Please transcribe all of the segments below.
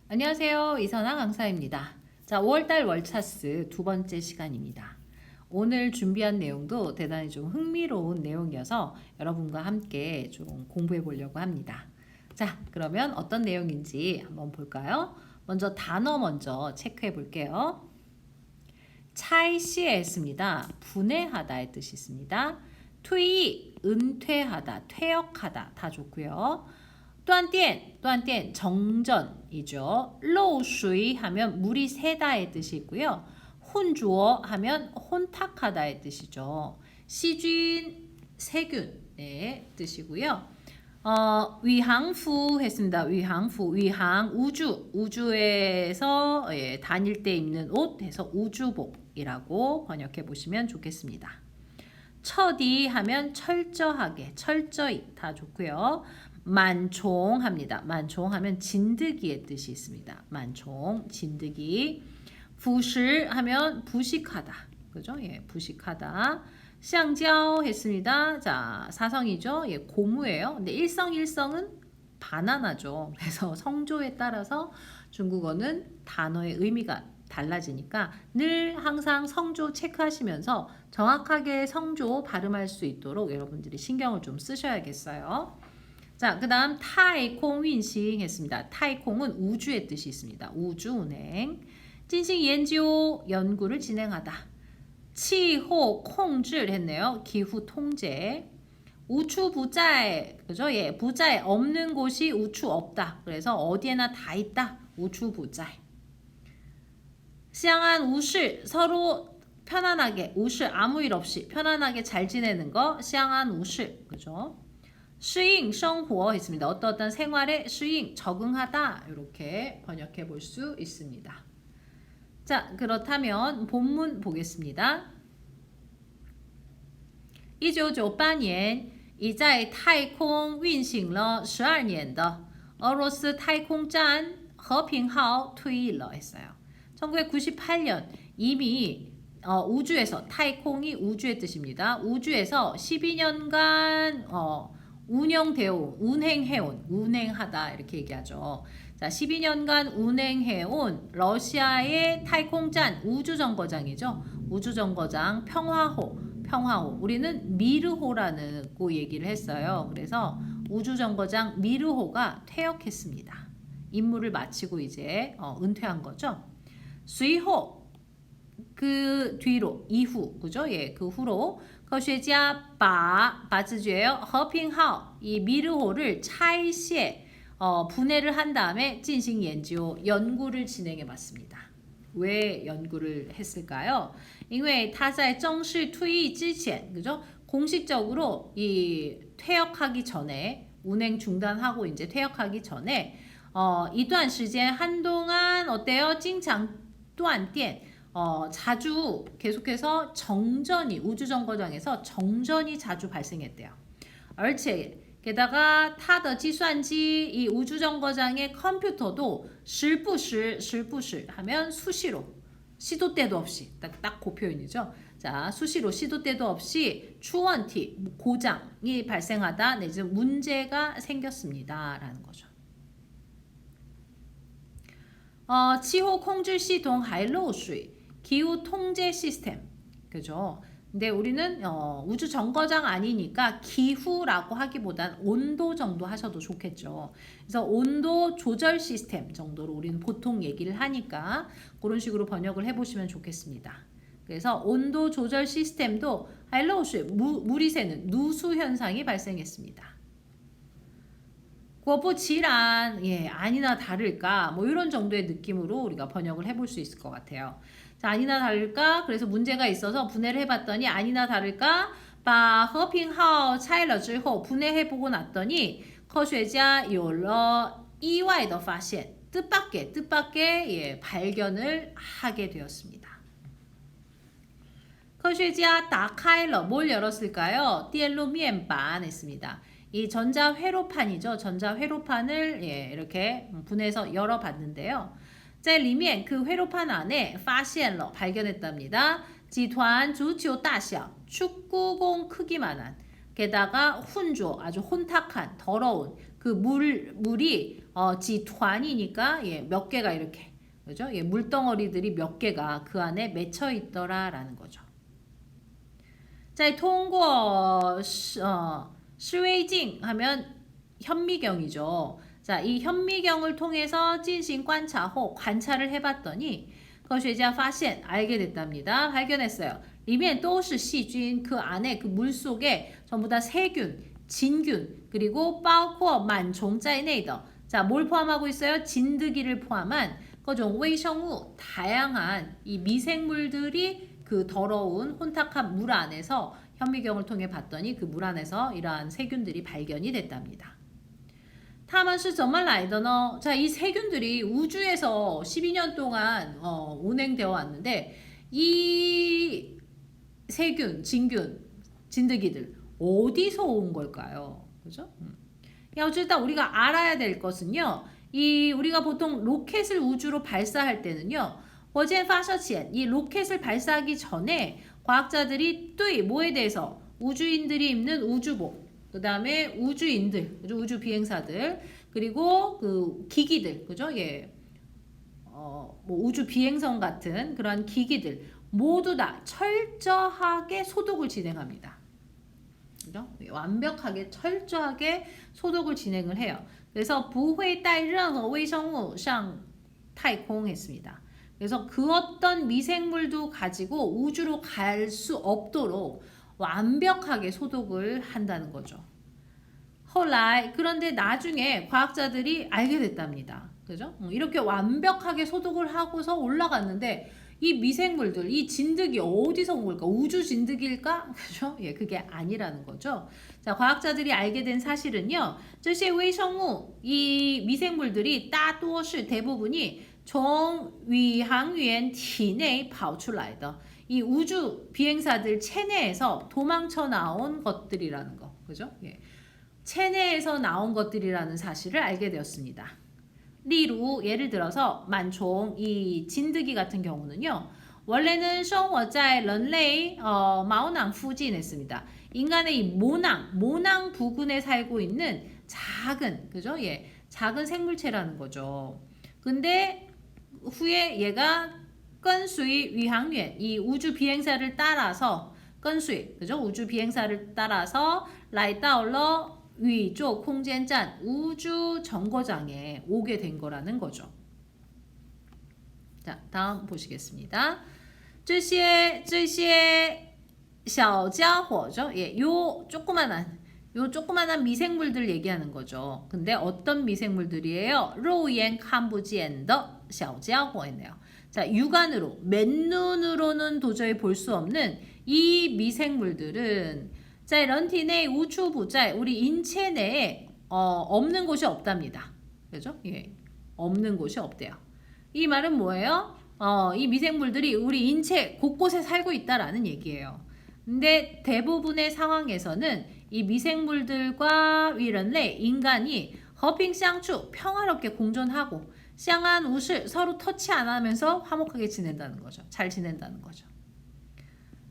안녕하세요. 이선아 강사입니다. 자, 5월달 월차스 두 번째 시간입니다. 오늘 준비한 내용도 대단히 좀 흥미로운 내용이어서 여러분과 함께 좀 공부해 보려고 합니다. 자, 그러면 어떤 내용인지 한번 볼까요? 먼저 단어 먼저 체크해 볼게요. 차이시에 했습니다. 분해하다의 뜻이 있습니다. 투이, 은퇴하다, 퇴역하다 다 좋고요. 断电 정전이죠. 漏水 하면 물이 새다의 뜻이 있고요. 混浊 하면 혼탁하다의 뜻이죠. 시菌, 세균의 뜻이고요. 위항후 했습니다. 위항 우주에서 다닐 때 입는 옷 해서 우주복이라고 번역해 보시면 좋겠습니다. 처디 하면 철저하게, 철저히 다 좋고요. 만총합니다. 만총하면 진드기의 뜻이 있습니다. 만총, 진드기. 부실 하면 부식하다. 그죠? 예, 부식하다. 쌍蕉 했습니다. 자, 사성이죠. 예, 고무예요. 근데 일성은 바나나죠. 그래서 성조에 따라서 중국어는 단어의 의미가 달라지니까 늘 항상 성조 체크하시면서 정확하게 성조 발음할 수 있도록 여러분들이 신경을 좀 쓰셔야겠어요. 자, 그 다음 타이콩 윈싱 했습니다. 타이콩은 우주의 뜻이 있습니다. 우주운행. 진싱 연구, 연구를 진행하다. 치호 콩질 했네요. 기후 통제. 우추 부자에, 그죠? 예, 부자에 없는 곳이 우추 없다. 그래서 어디에나 다 있다. 우추 부자에. 시앙한 우실, 서로 편안하게, 우실 아무 일 없이 편안하게 잘 지내는 거. 시앙한 우실, 그죠?适应 生活 했습니다. 어떤 생활에 适应 적응하다 이렇게 번역해 볼 수 있습니다. 자, 그렇다면 본문 보겠습니다. 1998年已在太空运行了12年的俄罗斯太空站和平号退役了했어요. 1998년 이미 우주에서 타이콩이 우주의 뜻입니다. 우주에서 12년간 운행하다 이렇게 얘기하죠. 자, 12년간 운행해온 러시아의 타이콩짠 우주정거장이죠. 우주정거장 평화호. 우리는 미르호라고 얘기를 했어요. 그래서 우주정거장 미르호가 퇴역했습니다. 임무를 마치고 이제 은퇴한 거죠. 수이호 그 뒤로 이후 그죠? 예, 그 후로 科学家把字诀和平号 이 미르호를 차이시에 분해를 한 다음에 진행 연구를 진행해 봤습니다. 왜 연구를 했을까요? 因为他在正式退役之前 그죠? 공식적으로 이 퇴역하기 전에 운행 중단하고 이제 퇴역하기 전에 一段时间 한동안 어때요? 经常断电 자주 계속해서 정전이 우주정거장에서 정전이 자주 발생했대요. 而且 게다가 他的计算机 이 우주정거장의 컴퓨터도 时不时 하면 수시로 시도 때도 없이 딱 그 표현이죠. 자, 수시로 시도 때도 없이 추원티 고장이 발생하다 내지는 문제가 생겼습니다 라는 거죠. 气候控制系统还漏水 기후 통제 시스템, 그죠? 근데 우리는 우주 정거장 아니니까 기후라고 하기보단 온도 정도 하셔도 좋겠죠. 그래서 온도 조절 시스템 정도로 우리는 보통 얘기를 하니까 그런 식으로 번역을 해보시면 좋겠습니다. 그래서 온도 조절 시스템도 물이 새는 누수 현상이 발생했습니다. 果不其然, 예, 아니나 다를까 뭐 이런 정도의 느낌으로 우리가 번역을 해볼 수 있을 것 같아요. 자, 아니나 다를까 그래서 문제가 있어서 분해를 해봤더니 아니나 다를까 把和平号拆了之后 분해해보고 났더니 科学家有了意外的发现 뜻밖의 예, 발견을 하게 되었습니다. 科学家打开了 뭘 열었을까요? 电路面板했습니다. 이 전자회로판이죠. 전자회로판을 예, 이렇게 분해해서 열어봤는데요. 在里面그 회로판 안에 发现了 발견했답니다. 集团 足球 大小 축구공 크기만한 게다가 훈조 아주 혼탁한 더러운 그 물이 지团이니까 예, 몇 개가 이렇게 그죠? 예, 물덩어리들이 몇 개가 그 안에 맺혀 있더라라는 거죠. 자, 통과 시웨이징 하면 현미경이죠. 자, 이 현미경을 통해서 진신 관찰后 관찰을 해봤더니 科学家发现 알게 됐답니다. 발견했어요. 里面都是细菌 그 안에 그 물 속에 전부 다 세균, 진균 그리고 包括螨虫在内的 자, 뭘 포함하고 있어요? 진드기를 포함한 各种微生物 다양한 이 미생물들이 그 더러운 혼탁한 물 안에서 현미경을 통해 봤더니 그 물 안에서 이러한 세균들이 발견이 됐답니다. 它们是怎么来的呢? 자, 이 세균들이 우주에서 12년 동안 운행되어 왔는데 이 세균, 진균, 진드기들 어디서 온 걸까요? 그죠? 要知道 우리가 알아야 될 것은요. 우리가 보통 로켓을 우주로 발사할 때는요. 火箭发射前, 이 로켓을 발사하기 전에 과학자들이 또 뭐에 대해서 우주인들이 입는 우주복 그 다음에 우주인들, 우주 비행사들, 그리고 그 기기들, 그죠? 예. 뭐 우주 비행선 같은 그런 기기들 모두 다 철저하게 소독을 진행합니다. 그죠? 완벽하게 철저하게 소독을 진행을 해요. 그래서 不会带任何微生物上太空 했습니다. 그래서 그 어떤 미생물도 가지고 우주로 갈 수 없도록 완벽하게 소독을 한다는 거죠. 그런데 나중에 과학자들이 알게 됐답니다. 그죠? 이렇게 완벽하게 소독을 하고서 올라갔는데 이 미생물들, 이 진드기 어디서 온 걸까? 우주 진드기일까? 그죠? 예, 그게 아니라는 거죠. 자, 과학자들이 알게 된 사실은요. 这些微生物, 이 미생물들이 大多是 대부분이 从宇航员体内跑出来的 이 우주 비행사들 체내에서 도망쳐 나온 것들이라는 거. 그죠? 예. 체내에서 나온 것들이라는 사실을 알게 되었습니다. 리루 예를 들어서 만총 이 진드기 같은 경우는요. 원래는 生活在人类毛囊附近 했습니다. 인간의 이 모낭 부근에 살고 있는 작은 그죠? 예. 작은 생물체라는 거죠. 근데 후에 얘가 跟随宇航员 이 우주 비행사를 따라서 跟随 그죠? 우주 비행사를 따라서 来到了 宇宙空间站 우주 정거장에 오게 된 거라는 거죠. 자, 다음 보시겠습니다. 这些小家伙죠. 예, 요 조그만한 미생물들 얘기하는 거죠. 근데 어떤 미생물들이에요? 肉眼看不见的小家伙했네요. 자, 육안으로, 맨눈으로는 도저히 볼 수 없는 이 미생물들은 在人体内无处不在 우리 인체 내에 없는 곳이 없답니다. 그죠? 예, 없는 곳이 없대요. 이 말은 뭐예요? 이 미생물들이 우리 인체 곳곳에 살고 있다라는 얘기예요. 근데 대부분의 상황에서는 이 미생물들과 위런레 인간이 和平相处 평화롭게 공존하고 相安无事 서로 터치 안 하면서 화목하게 지낸다는 거죠. 잘 지낸다는 거죠.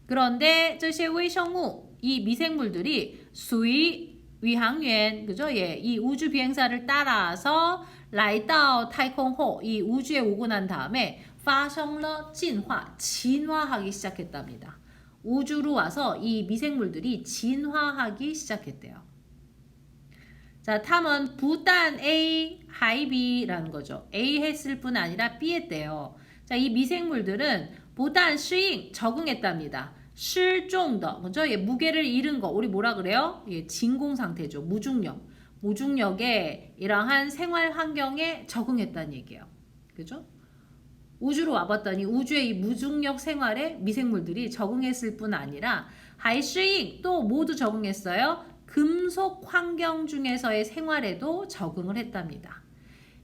그런데 这些微生物 이 미생물들이 属于 위항员그죠? 예, 이 우주 비행사를 따라서 来到太空后 이 우주에 오고 난 다음에 发生了进化 진화하기 시작했답니다. 우주로 와서 이 미생물들이 진화하기 시작했대요. 자, 他们不但 A, 还 B라는 거죠. A 했을 뿐 아니라 B 했대요. 자, 이 미생물들은 不但适应 적응했답니다. 失重的 그죠? 예, 무게를 잃은 거 우리 뭐라 그래요? 예, 진공 상태죠. 무중력에 이러한 생활 환경에 적응했다는 얘기예요. 그죠? 우주로 와봤더니 우주의 이 무중력 생활에 미생물들이 적응했을 뿐 아니라 还适应 또 모두 적응했어요. 금속 환경 중에서의 생활에도 적응을 했답니다.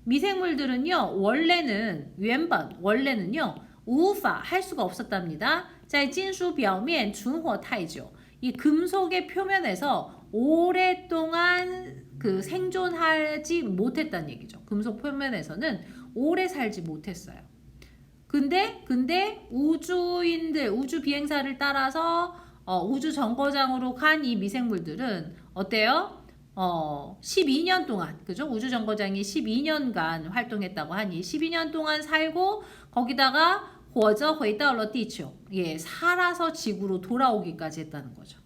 미생물들은요, 원래는요, 无法 할 수가 없었답니다. 在金属表面存活太久 이 금속의 표면에서 오랫동안 그 생존하지 못했다는 얘기죠. 금속 표면에서는 오래 살지 못했어요. 근데 우주인들, 우주 비행사를 따라서 우주 정거장으로 간 이 미생물들은 어때요? 12년 동안, 그죠? 우주 정거장이 12년간 활동했다고 하니 12년 동안 살고 거기다가 活着回到了地球. 예, 살아서 지구로 돌아오기까지 했다는 거죠.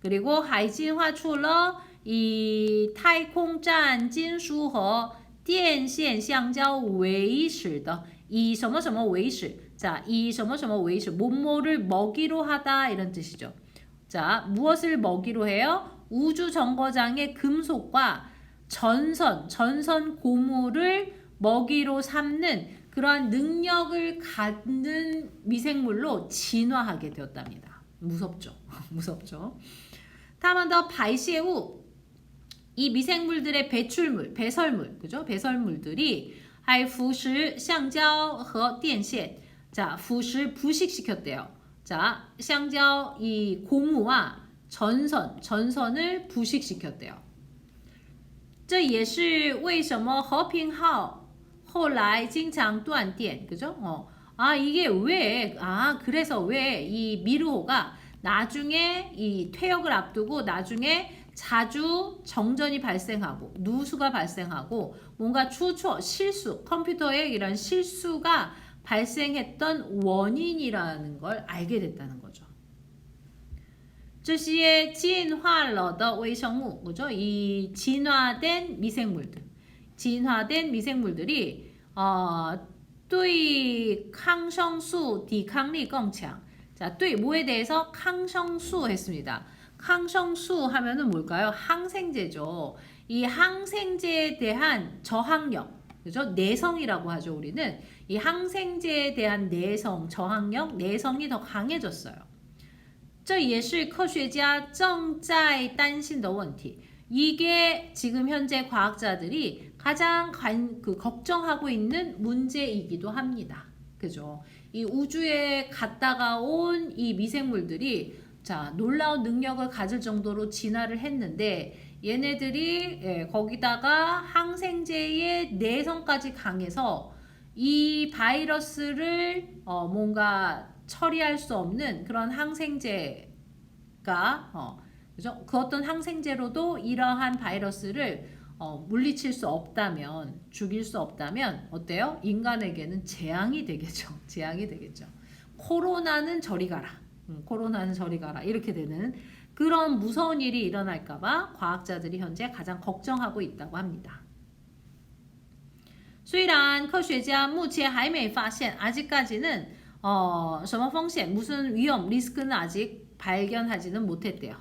그리고 海进化出了以太空站金属和电线相交为始的 이 什么什么为始. 자, 이 什么什么为始. 뭐뭐를 먹이로 하다 이런 뜻이죠. 자, 무엇을 먹이로 해요? 우주 정거장의 금속과 전선 고무를 먹이로 삼는 그러한 능력을 갖는 미생물로 진화하게 되었답니다. 무섭죠? 무섭죠? 다음은 더排泄物. 이 미생물들의 배출물, 배설물, 그죠? 배설물들이 还腐蚀橡胶和电线. 자, 腐蚀 부식시켰대요. 자, 橡胶 이 고무와 전선을 부식시켰대요. 这也是为什么和平号后来经常断电, 그죠? 이게 왜, 그래서 왜 이 미르호가 나중에 이 퇴역을 앞두고 나중에 자주 정전이 발생하고 누수가 발생하고 뭔가 실수, 컴퓨터에 이런 실수가 발생했던 원인이라는 걸 알게 됐다는 거죠. 这些进化了的微生物, 그죠? 이 진화된 미생물들이 对抗生素抵抗力更强. 자, 对 뭐에 대해서抗生素 했습니다.抗生素 하면은 뭘까요? 항생제죠. 이 항생제에 대한 저항력, 그죠? 내성이라고 하죠, 우리는. 이 항생제에 대한 내성, 저항력, 내성이 더 강해졌어요. 这也是科学家正在担心的问题. 이게 지금 현재 과학자들이 가장 걱정하고 있는 문제이기도 합니다. 그죠? 이 우주에 갔다가 온 이 미생물들이 자, 놀라운 능력을 가질 정도로 진화를 했는데 얘네들이 거기다가 항생제의 내성까지 강해서 이 바이러스를 뭔가 처리할 수 없는 그런 항생제가 그죠? 그 어떤 항생제로도 이러한 바이러스를 물리칠 수 없다면, 죽일 수 없다면 어때요? 인간에게는 재앙이 되겠죠. 재앙이 되겠죠. 코로나는 저리 가라. 코로나는 저리 가라. 이렇게 되는 그런 무서운 일이 일어날까봐 과학자들이 현재 가장 걱정하고 있다고 합니다. 虽然科学家目前还没发现 아직까지는 什么风险 무슨 위험 리스크는 아직 발견하지는 못했대요.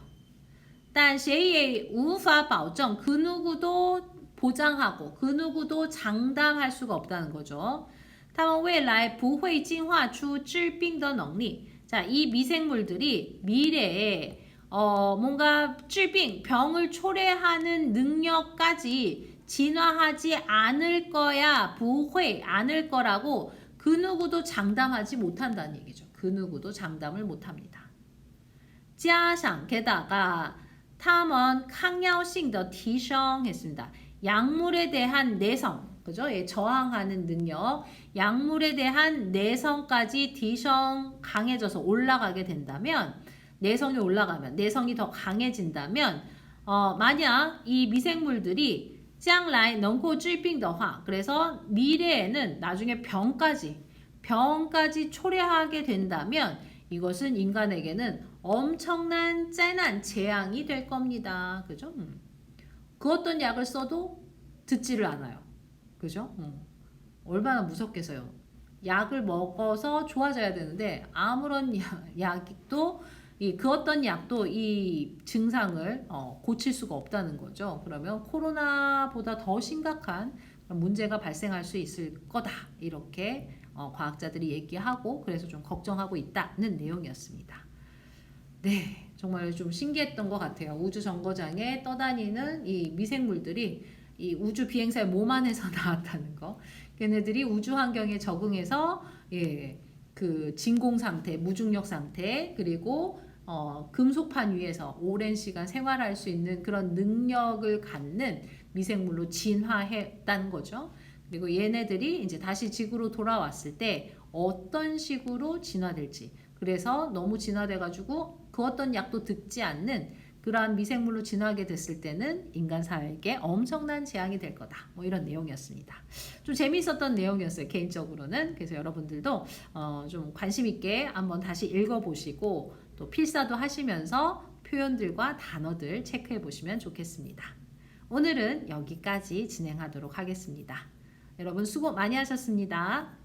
但谁也无法保证 그 누구도 보장하고 그 누구도 장담할 수가 없다는 거죠. 他们未来不会进化出治病的能力. 자, 이 미생물들이 미래에 뭔가 질병, 병을 초래하는 능력까지 진화하지 않을 거야, 不会 않을 거라고 그 누구도 장담하지 못한다는 얘기죠. 그 누구도 장담을 못합니다. 加上 게다가 他们抗药性的提升 했습니다. 약물에 대한 내성, 그죠? 예, 저항하는 능력, 약물에 대한 내성까지 디성 강해져서 올라가게 된다면, 내성이 올라가면, 내성이 더 강해진다면, 만약 이 미생물들이 将来能够治病的话, 그래서 미래에는 나중에 병까지 초래하게 된다면 이것은 인간에게는 엄청난 재난, 재앙이 될 겁니다. 그죠? 그 어떤 약을 써도 듣지를 않아요. 그죠? 얼마나 무섭겠어요. 약을 먹어서 좋아져야 되는데 아무런 약도 그 어떤 약도 이 증상을 고칠 수가 없다는 거죠. 그러면 코로나보다 더 심각한 문제가 발생할 수 있을 거다. 이렇게 과학자들이 얘기하고 그래서 좀 걱정하고 있다는 내용이었습니다. 네, 정말 좀 신기했던 것 같아요. 우주 정거장에 떠다니는 이 미생물들이 이 우주 비행사의 몸 안에서 나왔다는 거. 걔네들이 우주 환경에 적응해서 그 진공 상태, 무중력 상태, 그리고 금속판 위에서 오랜 시간 생활할 수 있는 그런 능력을 갖는 미생물로 진화했다는 거죠. 그리고 얘네들이 이제 다시 지구로 돌아왔을 때 어떤 식으로 진화될지. 그래서 너무 진화돼가지고 그 어떤 약도 듣지 않는 그러한 미생물로 진화하게 됐을 때는 인간 사회에게 엄청난 재앙이 될 거다. 뭐 이런 내용이었습니다. 좀 재미있었던 내용이었어요. 개인적으로는. 그래서 여러분들도 좀 관심 있게 한번 다시 읽어보시고 또 필사도 하시면서 표현들과 단어들 체크해 보시면 좋겠습니다. 오늘은 여기까지 진행하도록 하겠습니다. 여러분 수고 많이 하셨습니다.